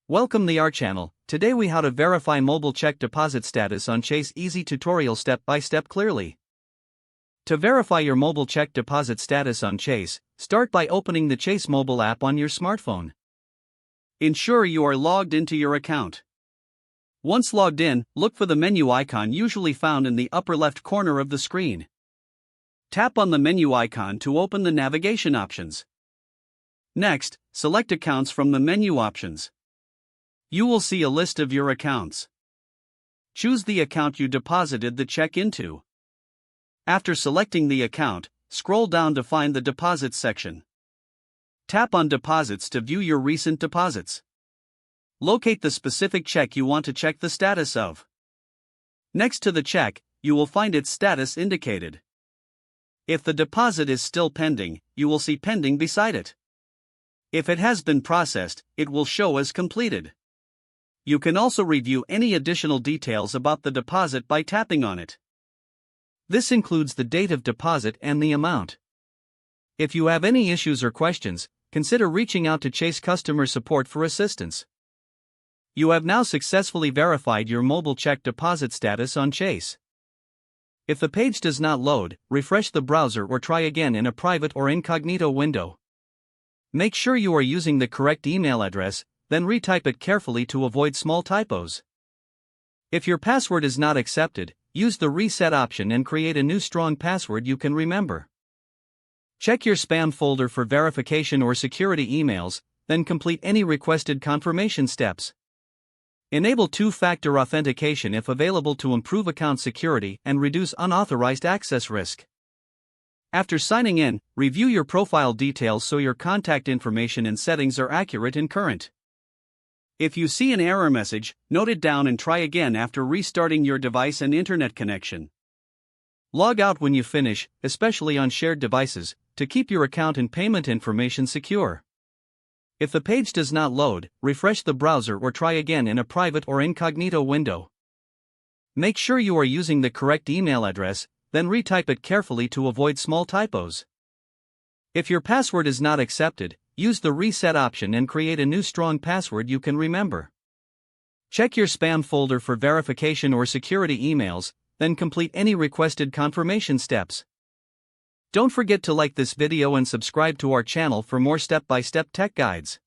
Welcome to our channel. Today we how to verify mobile check deposit status on Chase. Easy tutorial step by step clearly. To verify your mobile check deposit status on Chase, start by opening the Chase mobile app on your smartphone. Ensure you are logged into your account. Once logged in, look for the menu icon usually found in the upper left corner of the screen. Tap on the menu icon to open the navigation options. Next, select Accounts from the menu options. You will see a list of your accounts. Choose the account you deposited the check into. After selecting the account, scroll down to find the Deposits section. Tap on Deposits to view your recent deposits. Locate the specific check you want to check the status of. Next to the check, you will find its status indicated. If the deposit is still pending, you will see Pending beside it. If it has been processed, it will show as completed. You can also review any additional details about the deposit by tapping on it. This includes the date of deposit and the amount. If you have any issues or questions, consider reaching out to Chase customer support for assistance. You have now successfully verified your mobile check deposit status on Chase. If the page does not load, refresh the browser or try again in a private or incognito window. Make sure you are using the correct email address, then retype it carefully to avoid small typos. If your password is not accepted, use the reset option and create a new strong password you can remember. Check your spam folder for verification or security emails, then complete any requested confirmation steps. Enable two-factor authentication if available to improve account security and reduce unauthorized access risk. After signing in, review your profile details so your contact information and settings are accurate and current. If you see an error message, note it down and try again after restarting your device and internet connection. Log out when you finish, especially on shared devices, to keep your account and payment information secure. If the page does not load, refresh the browser or try again in a private or incognito window. Make sure you are using the correct email address, then retype it carefully to avoid small typos. If your password is not accepted, use the reset option and create a new strong password you can remember. Check your spam folder for verification or security emails, then complete any requested confirmation steps. Don't forget to like this video and subscribe to our channel for more step-by-step tech guides.